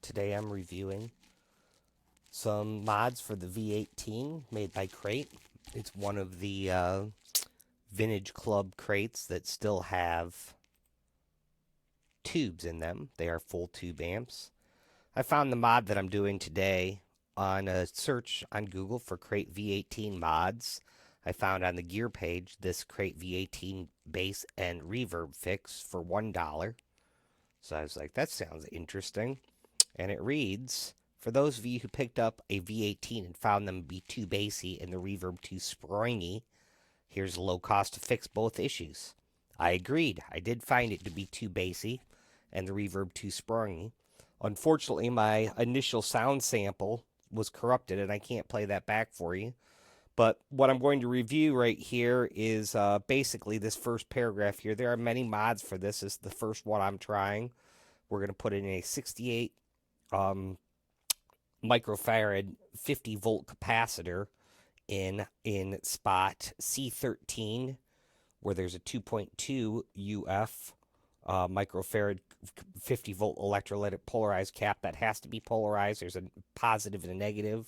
Today I'm reviewing some mods for the V18 made by Crate. It's one of the vintage club crates that still have tubes in them. They are full tube amps. I found the mod that I'm doing today on a search on Google for Crate V18 mods. I found on the gear page this Crate V18 bass and reverb fix for $1. So I was like, that sounds interesting. And it reads, for those of you who picked up a V18 and found them to be too bassy and the reverb too springy, here's a low cost to fix both issues. I agreed. I did find it to be too bassy and the reverb too springy. Unfortunately, my initial sound sample was corrupted and I can't play that back for you. But what I'm going to review right here is basically this first paragraph here. There are many mods for this. This is the first one I'm trying. We're going to put in a 68 microfarad 50 volt capacitor in spot C13, where there's a 2.2 UF microfarad 50 volt electrolytic polarized cap that has to be polarized. There's a positive and a negative.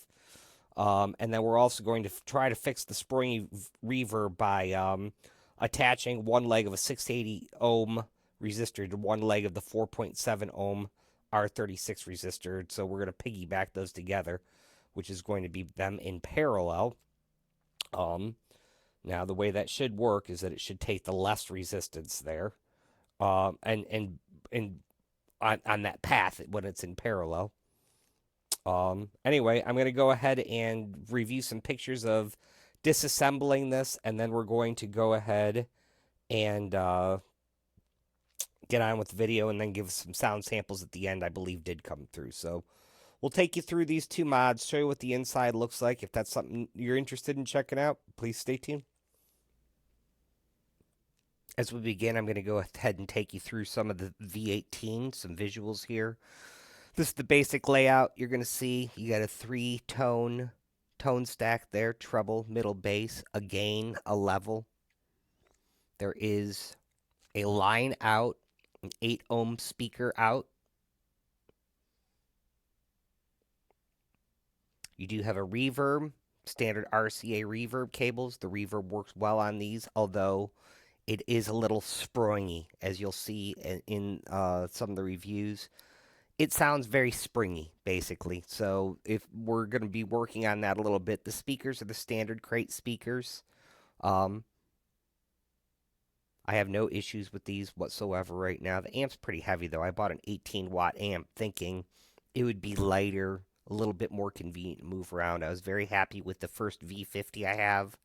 And then we're also going to try to fix the springy reverb by attaching one leg of a 680 ohm resistor to one leg of the 4.7 ohm R36 resistor. So we're going to piggyback those together, which is going to be them in parallel. Now the way that should work is that it should take the less resistance there, and on that path when it's in parallel. Anyway, I'm going to go ahead and review some pictures of disassembling this, and then we're going to go ahead and get on with the video and then give some sound samples at the end I believe did come through. So we'll take you through these two mods, show you what the inside looks like. If that's something you're interested in checking out, please stay tuned. As we begin, I'm going to go ahead and take you through some of the V18, some visuals here. This is the basic layout you're going to see. You got a 3-tone stack there, treble, middle bass, a gain, a level. There is a line out, an 8 ohm speaker out. You do have a reverb, standard RCA reverb cables. The reverb works well on these, although it is a little springy, as you'll see in some of the reviews. It sounds very springy, basically. So if we're going to be working on that a little bit, the speakers are the standard Crate speakers. I have no issues with these whatsoever right now. The amp's pretty heavy, though. I bought an 18-watt amp thinking it would be lighter, a little bit more convenient to move around. I was very happy with the first V50 I have.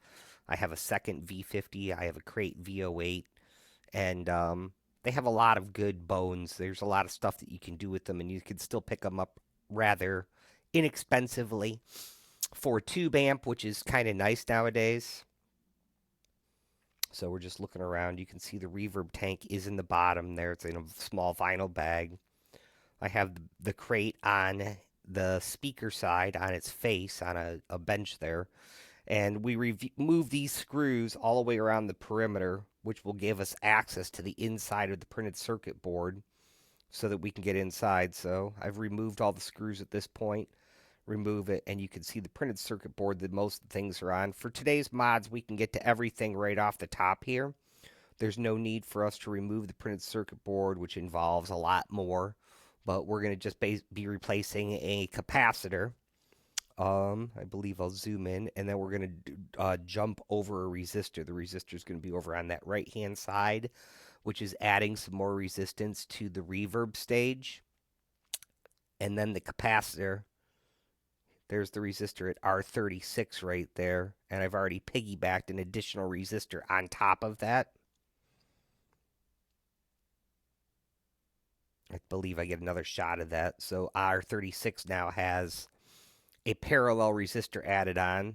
I have a second V50. I have a Crate V08. And they have a lot of good bones. There's a lot of stuff that you can do with them, and you can still pick them up rather inexpensively for a tube amp, which is kind of nice nowadays. So we're just looking around. You can see the reverb tank is in the bottom there. It's in a small vinyl bag. I have the Crate on the speaker side, on its face, on a bench there. And we move these screws all the way around the perimeter, which will give us access to the inside of the printed circuit board so that we can get inside. So I've removed all the screws at this point. Remove it, and you can see the printed circuit board that most things are on. For today's mods, we can get to everything right off the top here. There's no need for us to remove the printed circuit board, which involves a lot more. But we're going to just be replacing a capacitor. I believe I'll zoom in, and then we're going to jump over a resistor. The resistor is going to be over on that right-hand side, which is adding some more resistance to the reverb stage. And then the capacitor, there's the resistor at R36 right there, and I've already piggybacked an additional resistor on top of that. I believe I get another shot of that. So R36 now has a parallel resistor added on.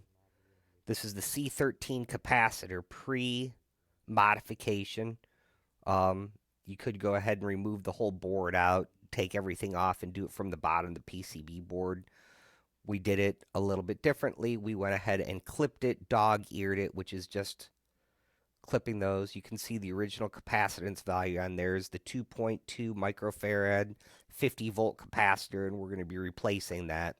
This is the C13 capacitor pre-modification. You could go ahead and remove the whole board out, take everything off, and do it from the bottom of the PCB board. We did it a little bit differently. We went ahead and clipped it, dog-eared it, which is just clipping those. You can see the original capacitance value on there is the 2.2 microfarad 50-volt capacitor, and we're going to be replacing that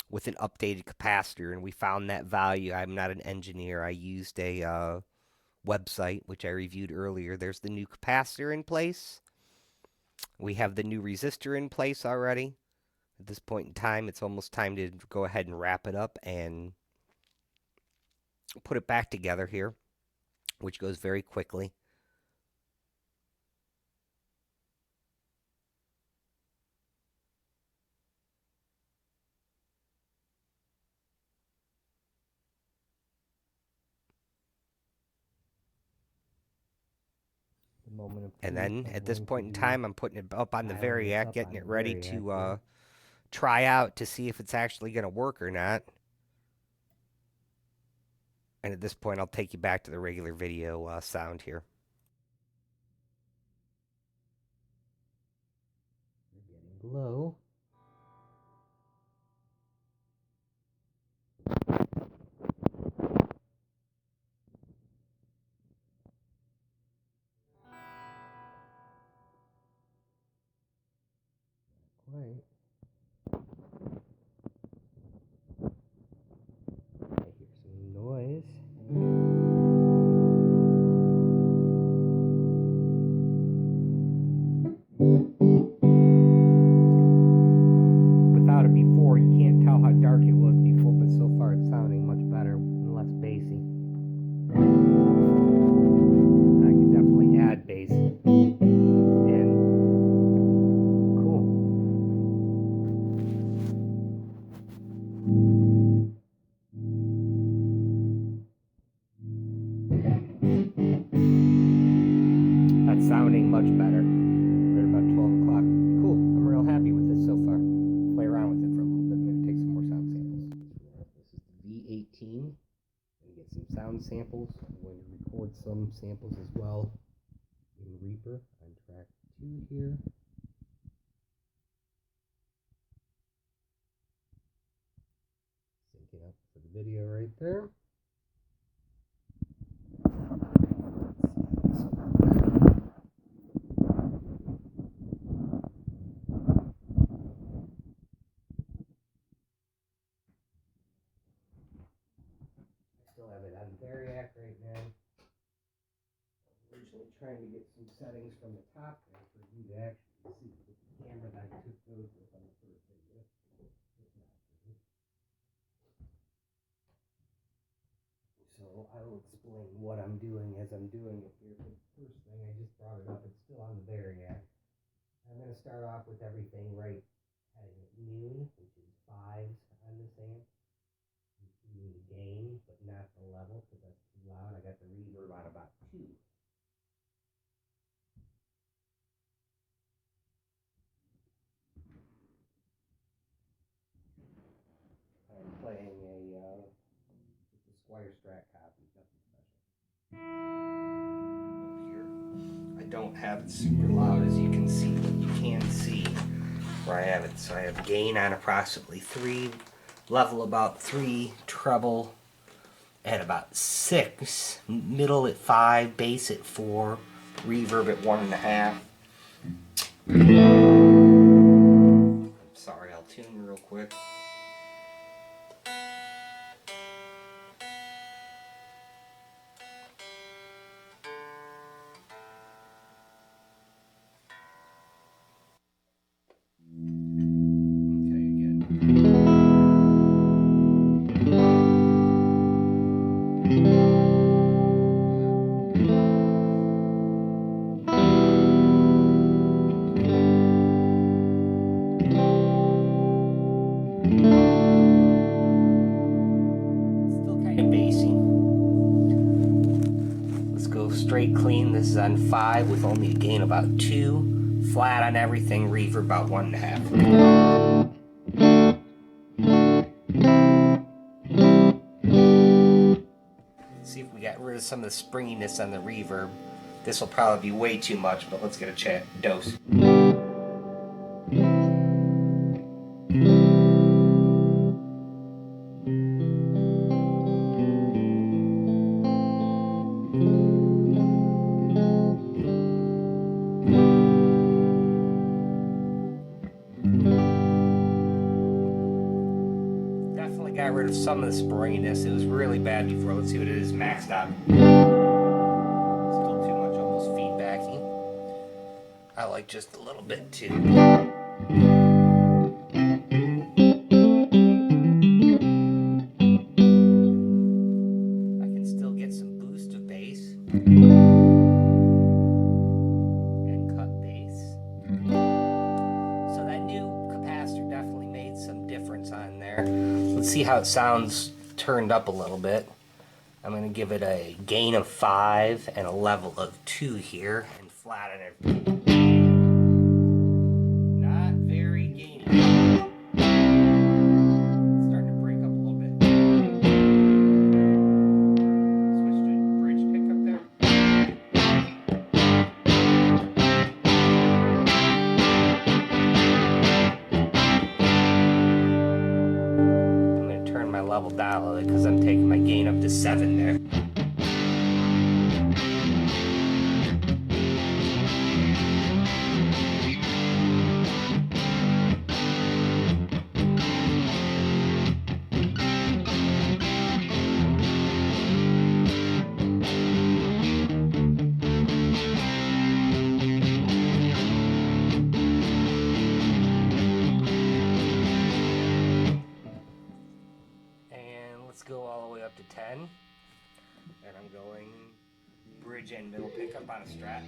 with an updated capacitor. And we found that value. I'm not an engineer. I used a website, which I reviewed earlier. There's the new capacitor in place. We have the new resistor in place already. At this point in time, it's almost time to go ahead and wrap it up and put it back together here, which goes very quickly. And then at this point in time, I'm putting it up on the Variac, getting it ready to try out to see if it's actually going to work or not. And at this point, I'll take you back to the regular video sound here. We're getting low. Quite. I hear some noise. Without it before, you can't tell how dark it was before, but so far it's sounding much better and less bassy. I could definitely add bass in. Cool. That's sounding much better. Right about 12 o'clock. Cool. I'm real happy with this so far. Play around with it for a little bit. I'm going to take some more sound samples. This is the V18. I'm going to get some sound samples. I'm going to record some samples as well in Reaper on track 2 here. Syncing up for the video right there. Still have it on Variac right now. Originally trying to get some settings from the top there for you to actually see with the camera that I took those with on the first video. So I will explain what I'm doing as I'm doing it here. The first thing, I just brought it up, it's still on the Variac. I'm going to start off with everything right heading at noon, which is 5s on this amp. The gain, but not the level, because that's too loud. I got the reverb on about 2. I'm playing a Squire Strat copy, nothing special. Here, I don't have it super loud, as you can see, but you can see where I have it. So I have gain on approximately 3. Level about 3, treble at about 6, middle at 5, bass at 4, reverb at 1.5. I'm sorry, I'll tune real quick. Straight clean. This is on 5 with only a gain about 2. Flat on everything, reverb about 1.5. Let's see if we got rid of some of the springiness on the reverb. This will probably be way too much, but let's get a dose. got rid of some of the sporiness. It was really bad before. Let's see what it is maxed out. Still too much, almost feedbacky. I like just a little bit too. I can still get some boost of bass and cut bass. So that new capacitor definitely made some difference on there. Let's see how it sounds turned up a little bit. I'm going to give it a gain of 5 and a level of 2 here and flatten it. Not very gainy. It's starting to break up a little bit. Switch to bridge pickup there. I'm going to turn my level down a little bit because I'm taking my gain up to 7 there. Let's go all the way up to 10. And I'm going bridge and middle pickup on a Strat.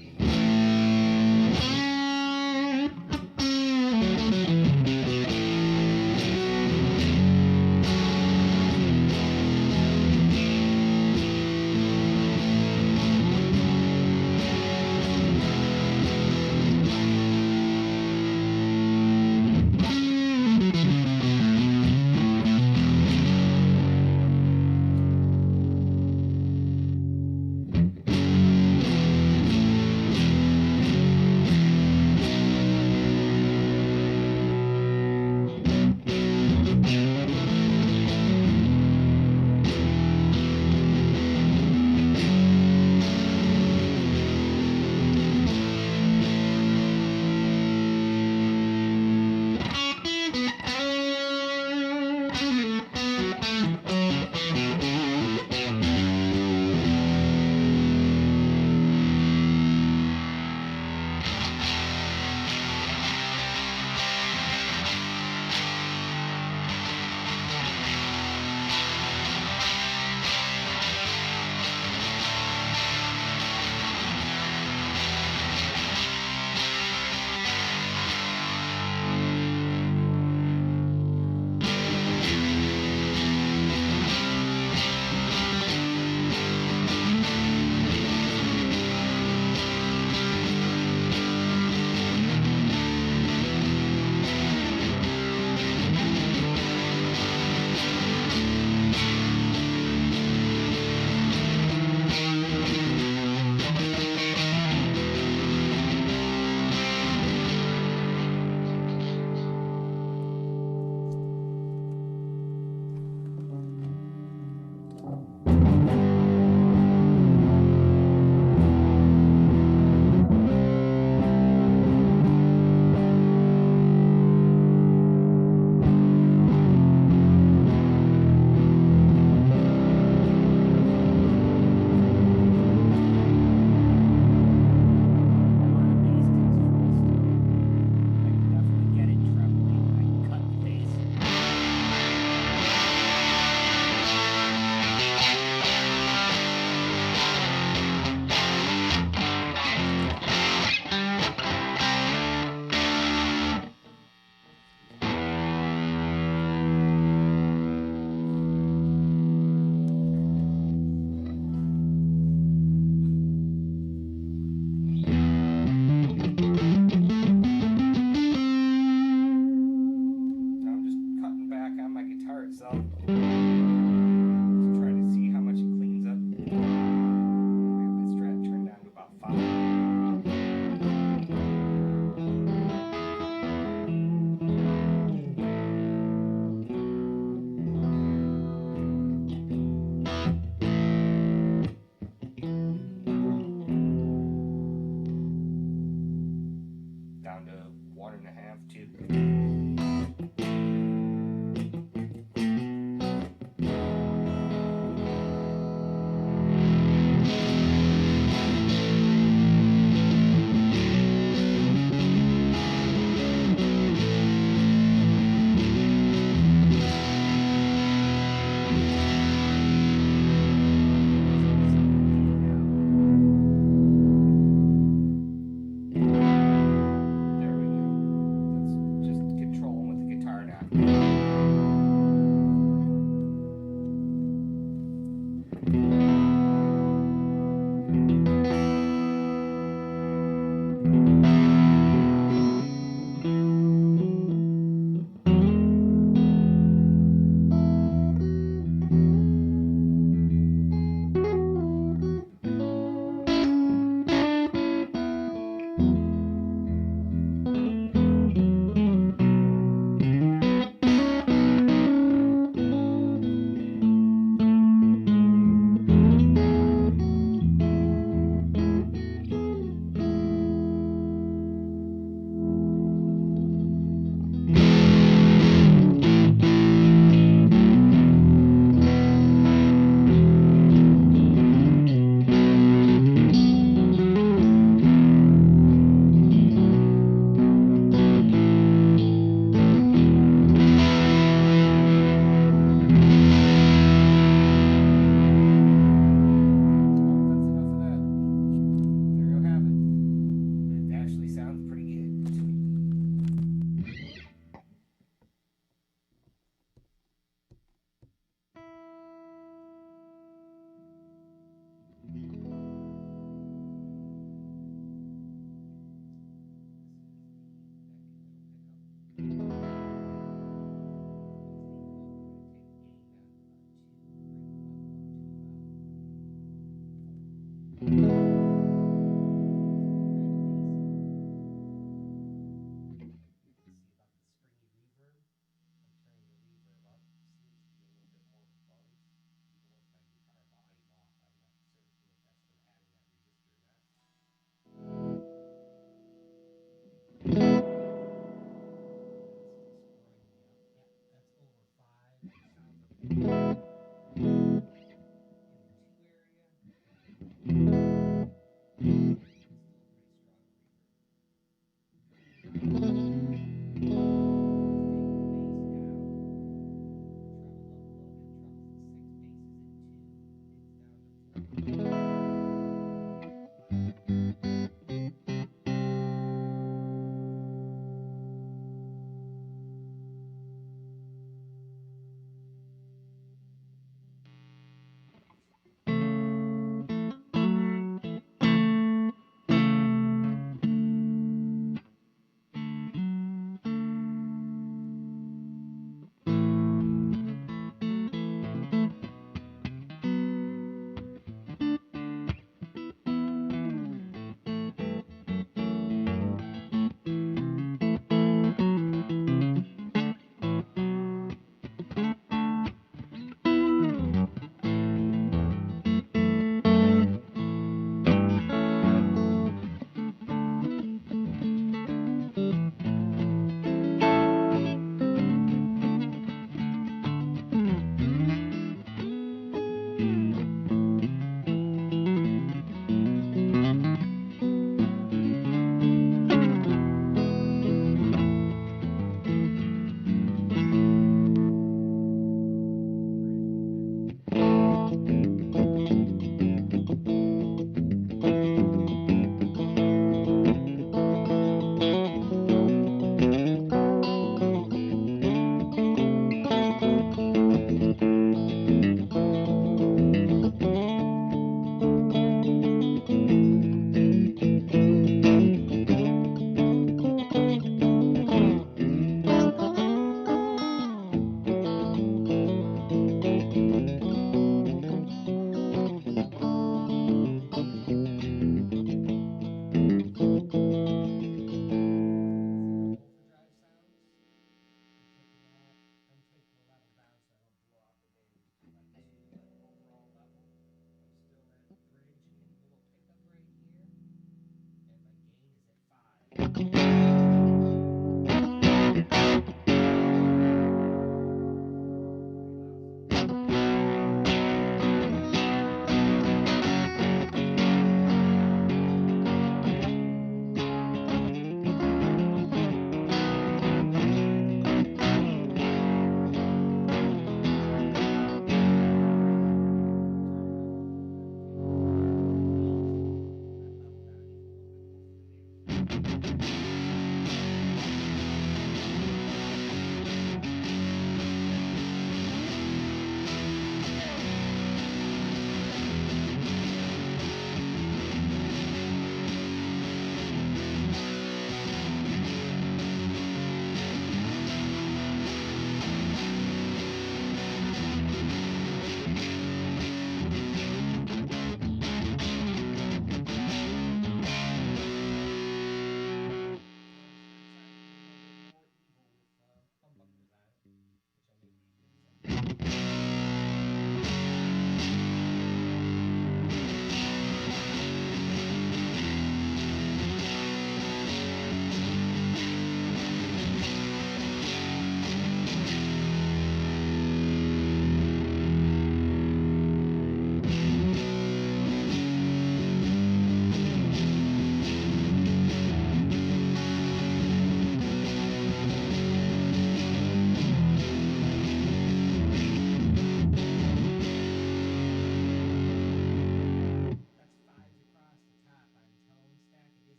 down to 1.5, 2.